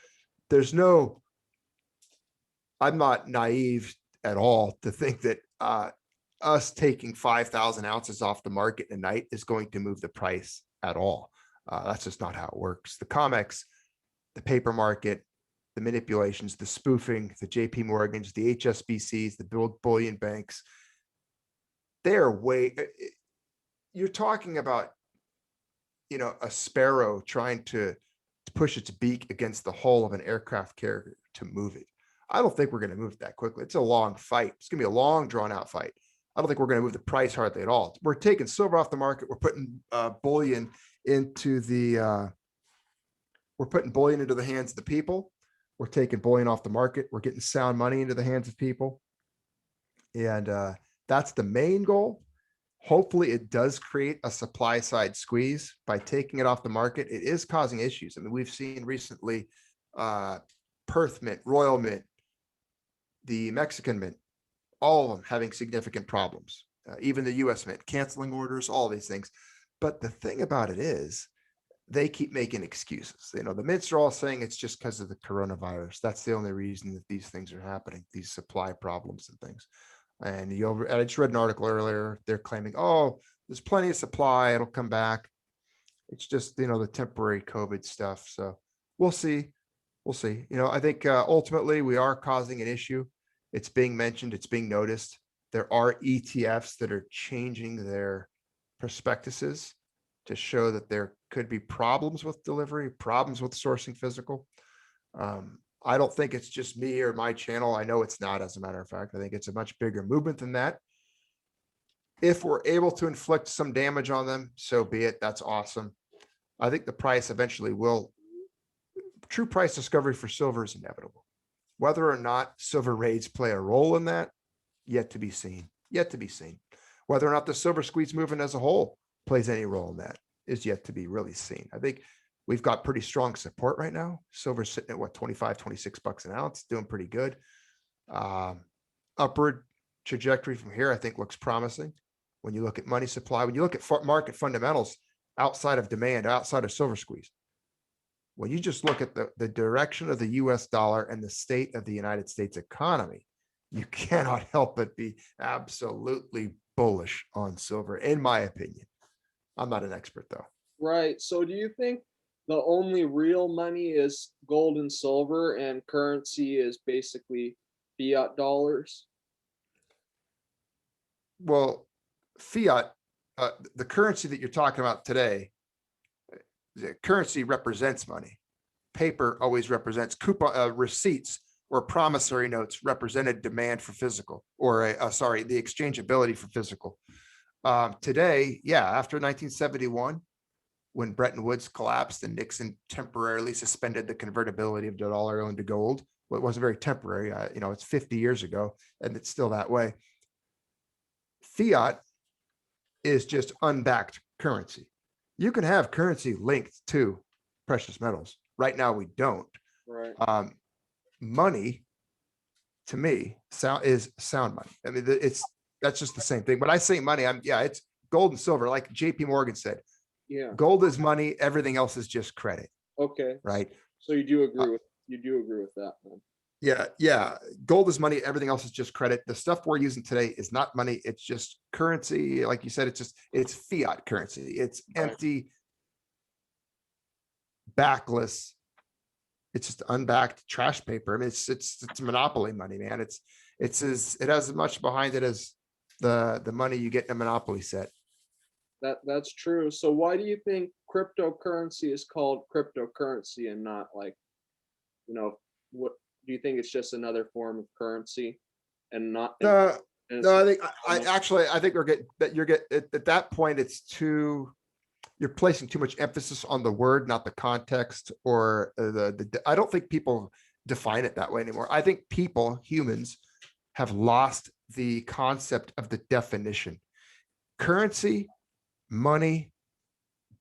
I'm not naive at all to think that us taking 5,000 ounces off the market in a night is going to move the price at all. That's just not how it works. The COMEX, the paper market, the manipulations, the spoofing, the JP Morgans, the HSBCs, the bullion banks, you're talking about, a sparrow trying to push its beak against the hull of an aircraft carrier to move it. I don't think we're going to move it that quickly. It's a long fight. It's going to be a long, drawn out fight. I don't think we're going to move the price hardly at all. We're taking silver off the market. We're putting bullion into the hands of the people. We're taking bullion off the market. We're getting sound money into the hands of people. And that's the main goal. Hopefully it does create a supply side squeeze by taking it off the market. It is causing issues. I mean, we've seen recently Perth Mint, Royal Mint, the Mexican Mint, all of them having significant problems. Even the US Mint, canceling orders, all these things. But the thing about it is they keep making excuses. The mints are all saying it's just because of the coronavirus. That's the only reason that these things are happening, these supply problems and things. And I just read an article earlier. They're claiming, oh, there's plenty of supply. It'll come back. It's just, the temporary COVID stuff. So we'll see. We'll see. I think ultimately we are causing an issue. It's being mentioned. It's being noticed. There are ETFs that are changing their prospectuses to show that there could be problems with delivery, problems with sourcing physical. I don't think it's just me or my channel. I know it's not, as a matter of fact. I think it's a much bigger movement than that. If we're able to inflict some damage on them, so be it. That's awesome. I think the price eventually will. True price discovery for silver is inevitable. Whether or not silver raids play a role in that, yet to be seen. Yet to be seen. Whether or not the silver squeeze movement as a whole plays any role in that is yet to be really seen. I think we've got pretty strong support right now. Silver's sitting at what, 25, 26 bucks an ounce, doing pretty good. Upward trajectory from here, I think looks promising. When you look at money supply, when you look at market fundamentals outside of demand, outside of silver squeeze, when you just look at the direction of the US dollar and the state of the United States economy, you cannot help but be absolutely bullish on silver, in my opinion. I'm not an expert though. Right. So do you think the only real money is gold and silver and currency is basically fiat dollars? Well, fiat, the currency that you're talking about today, the currency represents money. Paper always represents coupon receipts or promissory notes represented demand for physical, or the exchangeability for physical. Today, yeah, after 1971, when Bretton Woods collapsed and Nixon temporarily suspended the convertibility of the dollar into gold, well, it wasn't very temporary. It's 50 years ago, and it's still that way. Fiat is just unbacked currency. You can have currency linked to precious metals. Right now, we don't. Right. Money, to me, is sound money. I mean, that's just the same thing. When I say money, it's gold and silver. Like JP Morgan said, Yeah. gold is money. Everything else is just credit. Okay. Right. So you do agree with that, man. Yeah. Gold is money. Everything else is just credit. The stuff we're using today is not money. It's just currency. Like you said, it's fiat currency. It's empty, backless. It's just unbacked trash paper. I mean, it's monopoly money, man. It has as much behind it as the money you get in a monopoly set. That's true. So why do you think cryptocurrency is called cryptocurrency and not what do you think it's just another form of currency and not? No, I think you're getting at that point. You're placing too much emphasis on the word, not the context, or I don't think people define it that way anymore. I think humans have lost the concept of the definition. Currency, money,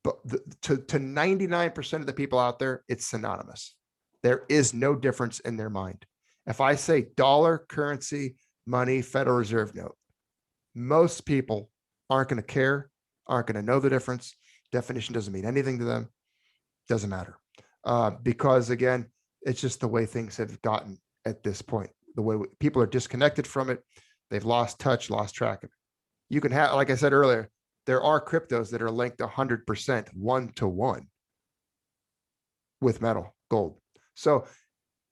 but to 99% of the people out there, it's synonymous. There is no difference in their mind. If I say dollar, currency, money, Federal Reserve note, most people aren't going to care, aren't going to know the difference. Definition doesn't mean anything to them. Doesn't matter. Because again, it's just the way things have gotten at this point. The way people are disconnected from it. They've lost touch, lost track of it. You can have, like I said earlier, there are cryptos that are linked 100% 1-to-1 with metal, gold. So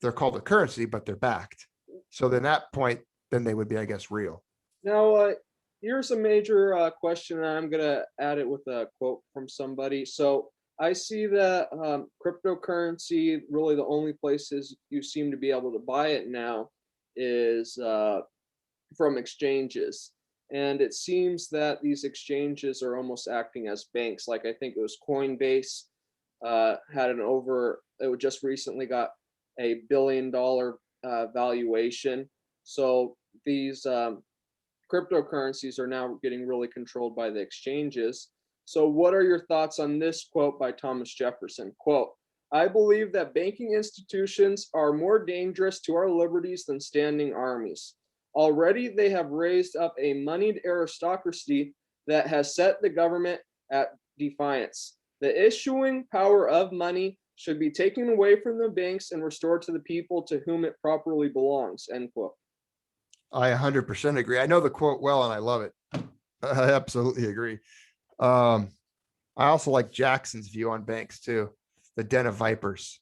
they're called a currency, but they're backed. So then that point, then they would be, I guess, real. Now, here's a major question, and I'm going to add it with a quote from somebody. So I see that cryptocurrency, really the only places you seem to be able to buy it now is from exchanges. And it seems that these exchanges are almost acting as banks. Like I think it was Coinbase had it just recently got $1 billion valuation. So these cryptocurrencies are now getting really controlled by the exchanges. So what are your thoughts on this quote by Thomas Jefferson? Quote, "I believe that banking institutions are more dangerous to our liberties than standing armies. Already they have raised up a moneyed aristocracy that has set the government at defiance. The issuing power of money should be taken away from the banks and restored to the people to whom it properly belongs." End quote. I 100% agree. I know the quote well, and I love it. I absolutely agree. I also like Jackson's view on banks too. The den of vipers.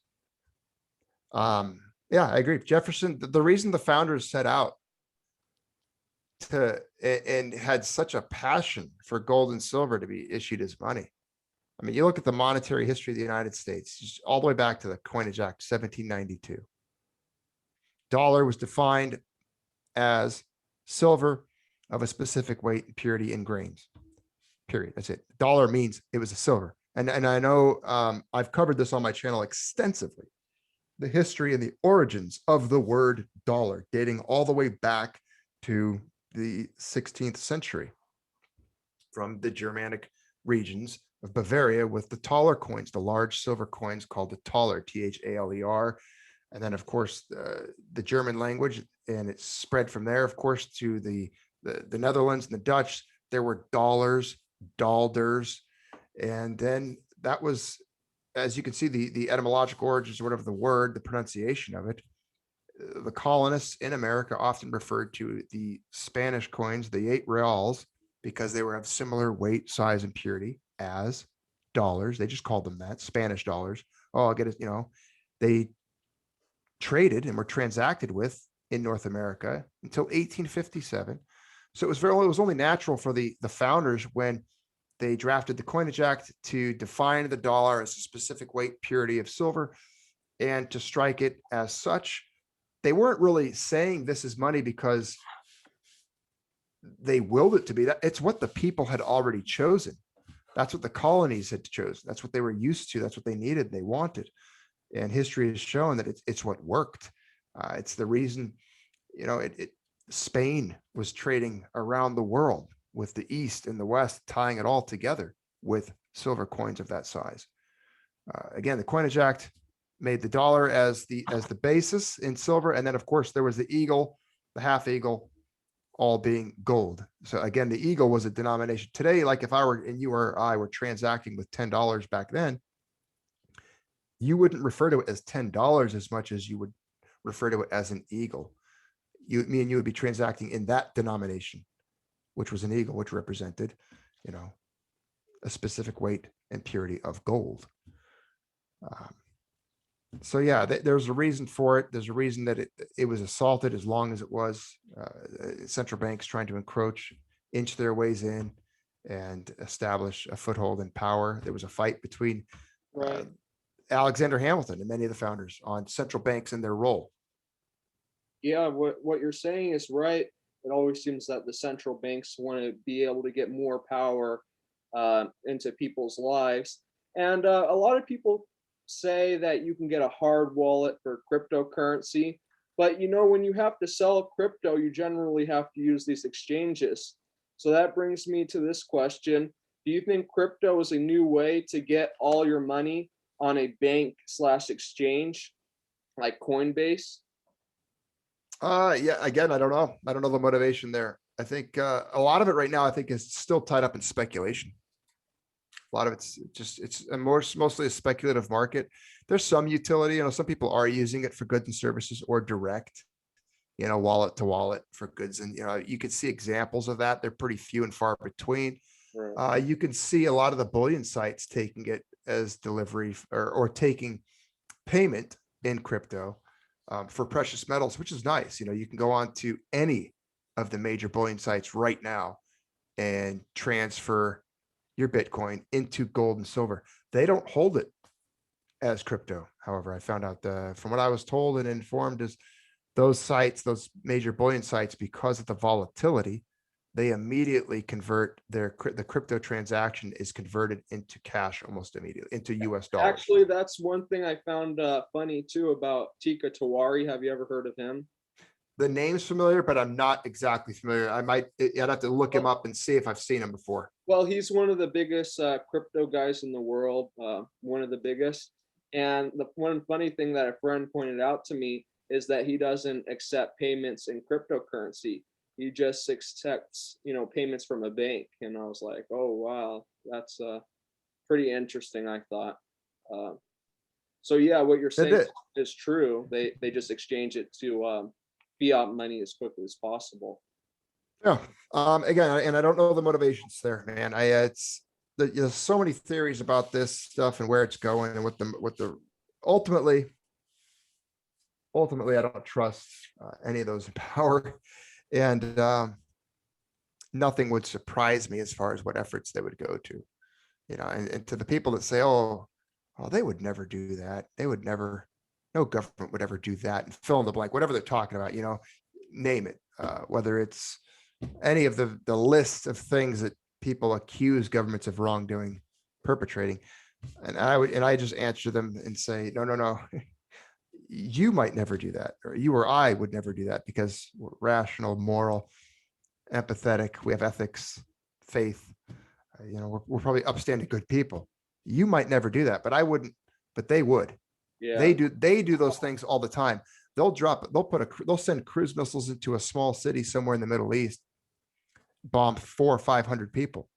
Yeah, I agree. Jefferson, the reason the founders set out and had such a passion for gold and silver to be issued as money. I mean, you look at the monetary history of the United States, just all the way back to the Coinage Act, 1792. Dollar was defined as silver of a specific weight and purity in grains. Period. That's it. Dollar means it was a silver. And I know I've covered this on my channel extensively. The history and the origins of the word dollar, dating all the way back to the 16th century from the Germanic regions of Bavaria with the taler coins, the large silver coins called the taler, Thaler. And then, of course, the German language, and it spread from there, of course, to the Netherlands and the Dutch. There were dollars, dalders, and then that was, as you can see, the etymological origins, or whatever the word, the pronunciation of it. The colonists in America often referred to the Spanish coins, the 8 reals, because they were of similar weight, size, and purity as dollars. They just called them that, Spanish dollars. Oh, I'll get it. They traded and were transacted with in North America until 1857. So it was only natural for the founders, when they drafted the Coinage Act, to define the dollar as a specific weight, purity of silver, and to strike it as such. They weren't really saying this is money because they willed it to be. That it's what the people had already chosen. That's what the colonies had chosen. That's what they were used to. That's what they needed. They wanted. And history has shown that it's what worked. It's the reason, Spain was trading around the world with the East and the West, tying it all together with silver coins of that size. Again, the Coinage Act made the dollar as the basis in silver. And then, of course, there was the eagle, the half eagle, all being gold. So again, the eagle was a denomination. Today, like if I were, and you or I were transacting with $10 back then, you wouldn't refer to it as $10 as much as you would refer to it as an eagle. Me and you would be transacting in that denomination, which was an eagle, which represented, a specific weight and purity of gold. So yeah, there's a reason for it. There's a reason that it was assaulted as long as it was. Central banks trying to encroach, inch their ways in, and establish a foothold in power. There was a fight between Alexander Hamilton and many of the founders on central banks and their role. Yeah, what you're saying is right. It always seems that the central banks want to be able to get more power into people's lives. And a lot of people say that you can get a hard wallet for cryptocurrency. But when you have to sell crypto, you generally have to use these exchanges. So that brings me to this question. Do you think crypto is a new way to get all your money on a bank/exchange like Coinbase? Yeah, again, I don't know. I don't know the motivation there. I think a lot of it right now, I think, is still tied up in speculation. A lot of it's mostly a speculative market. There's some utility, some people are using it for goods and services, or direct, wallet to wallet for goods. And, you can see examples of that. They're pretty few and far between. Right. You can see a lot of the bullion sites taking it as delivery or taking payment in crypto for precious metals, which is nice. You can go on to any of the major bullion sites right now and transfer your Bitcoin into gold and silver. They don't hold it as crypto. However, I found out from what I was told and informed is those sites, those major bullion sites, because of the volatility, they immediately convert the crypto transaction is converted into cash almost immediately, into US dollars. Actually, that's one thing I found funny too about Tikka Tawari. Have you ever heard of him? The name's familiar, but I'm not exactly familiar. I'd have to look him up and see if I've seen him before. Well, he's one of the biggest crypto guys in the world, one of the biggest. And the one funny thing that a friend pointed out to me is that he doesn't accept payments in cryptocurrency. He just accepts, payments from a bank. And I was like, oh, wow, that's pretty interesting, I thought. So yeah, what you're saying is true. They just exchange it to fiat money as quickly as possible. Yeah. Again, and I don't know the motivations there, man. There's so many theories about this stuff and where it's going and what the ultimately, I don't trust any of those in power. And nothing would surprise me as far as what efforts they would go to, and to the people that say, oh, they would never do that. They would never, no government would ever do that, and fill in the blank, whatever they're talking about, name it, whether it's any of the list of things that people accuse governments of wrongdoing, perpetrating. And I just answer them and say, no, no, no. You might never do that, or you or I would never do that, because we're rational, moral, empathetic. We have ethics, faith. We're probably upstanding, good people. You might never do that, but I wouldn't. But they would. Yeah. They do those things all the time. They'll send cruise missiles into a small city somewhere in the Middle East, bomb 400 or 500 people,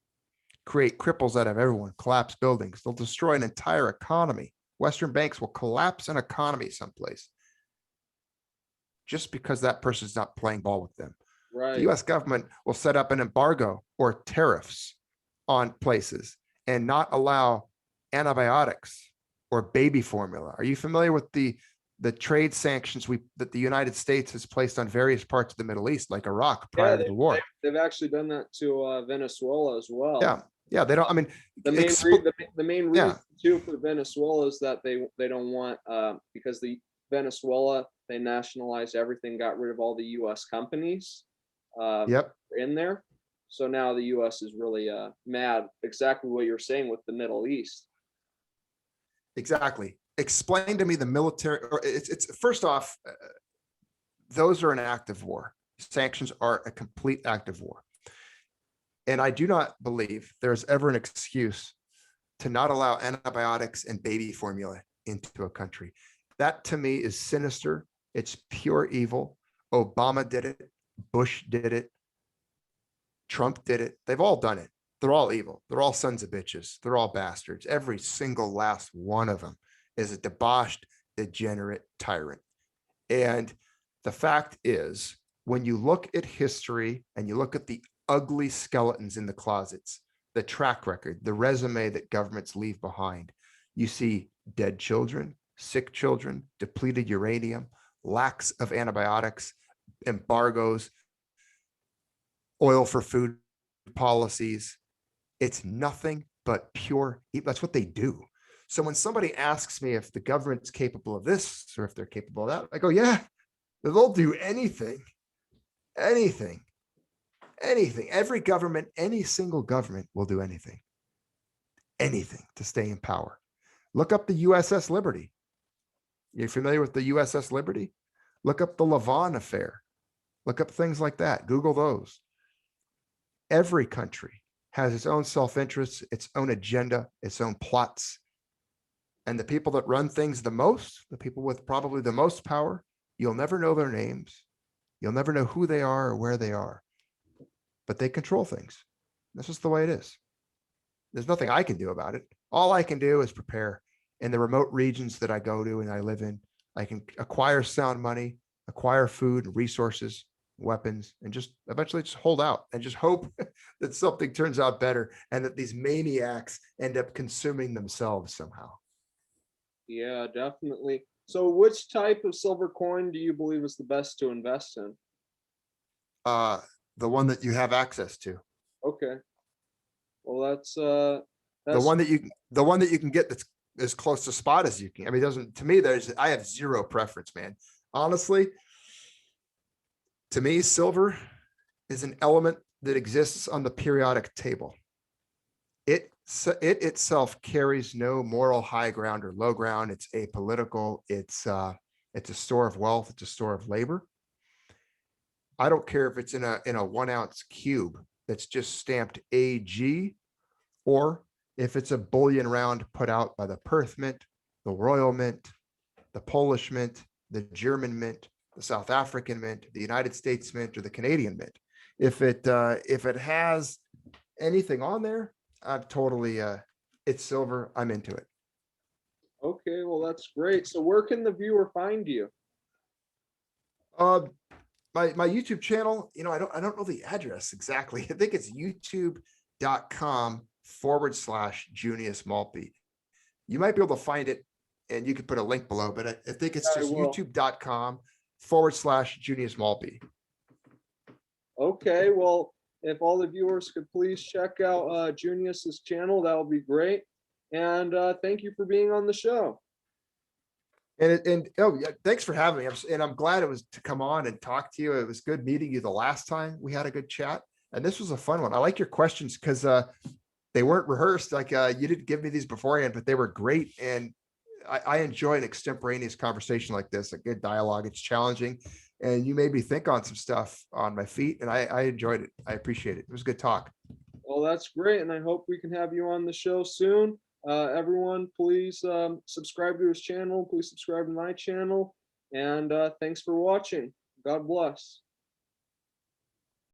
create cripples out of everyone, collapse buildings. They'll destroy an entire economy. Western banks will collapse an economy someplace just because that person's not playing ball with them. Right. The US government will set up an embargo or tariffs on places and not allow antibiotics or baby formula. Are you familiar with the trade sanctions that the United States has placed on various parts of the Middle East, like Iraq, prior to the war? They've actually done that to Venezuela as well. Yeah. Yeah, they don't. I mean, the main reason too for Venezuela is that they don't want, because the Venezuela, they nationalized everything, got rid of all the U.S. companies in there. So now the U.S. is really mad. Exactly what you're saying with the Middle East. Exactly. Explain to me the military, or it's first off, those are an act of war. Sanctions are a complete act of war. And I do not believe there's ever an excuse to not allow antibiotics and baby formula into a country. That to me is sinister. It's pure evil. Obama did it. Bush did it. Trump did it. They've all done it. They're all evil. They're all sons of bitches. They're all bastards. Every single last one of them is a debauched, degenerate tyrant. And the fact is, when you look at history and you look at the ugly skeletons in the closets, the track record, the resume that governments leave behind, you see dead children, sick children, depleted uranium, lacks of antibiotics, embargoes, oil for food policies. It's nothing but pure, that's what they do. So when somebody asks me if the government's capable of this or if they're capable of that, I go, yeah, they'll do anything, anything. Every government, any single government will do anything to stay in power. Look up the USS Liberty. You're familiar with the USS Liberty? Look up the Lavon affair. Look up things like that. Google those. Every country has its own self-interest, its own agenda, its own plots. And the people that run things the most, the people with probably the most power, you'll never know their names. You'll never know who they are or where they are. But they control things. That's just the way it is. There's nothing I can do about it. All I can do is prepare. In the remote regions that I go to and I live in, I can acquire sound money, acquire food, resources, weapons, and just eventually just hold out and just hope that something turns out better and that these maniacs end up consuming themselves somehow. Yeah, definitely. So which type of silver coin do you believe is the best to invest in? The one that you have access to. Okay. Well, that's the one that you can get that's as close to spot as you can. I mean, to me, I have zero preference, man. Honestly, to me, silver is an element that exists on the periodic table. It itself carries no moral high ground or low ground. It's apolitical. It's a store of wealth. It's a store of labor. I don't care if it's in a 1 ounce cube that's just stamped AG, or if it's a bullion round put out by the Perth Mint, the Royal Mint, the Polish Mint, the German Mint, the South African Mint, the United States Mint, or the Canadian Mint. If it has anything on there, I'm totally it's silver. I'm into it. Okay, well, that's great. So where can the viewer find you? My YouTube channel, I don't know the address exactly. I think it's youtube.com/Junius Maltby. You might be able to find it and you could put a link below, but I think it's just youtube.com/Junius Maltby. Okay, well, if all the viewers could please check out Junius's channel, that would be great. And thank you for being on the show. And oh yeah, thanks for having me. And I'm glad it was to come on and talk to you. It was good meeting you the last time we had a good chat. And this was a fun one. I like your questions because they weren't rehearsed. Like you didn't give me these beforehand, but they were great. And I enjoy an extemporaneous conversation like this, a good dialogue. It's challenging. And you made me think on some stuff on my feet. And I enjoyed it. I appreciate it. It was a good talk. Well, that's great. And I hope we can have you on the show soon. Everyone, please subscribe to his channel. Please subscribe to my channel. And thanks for watching. God bless.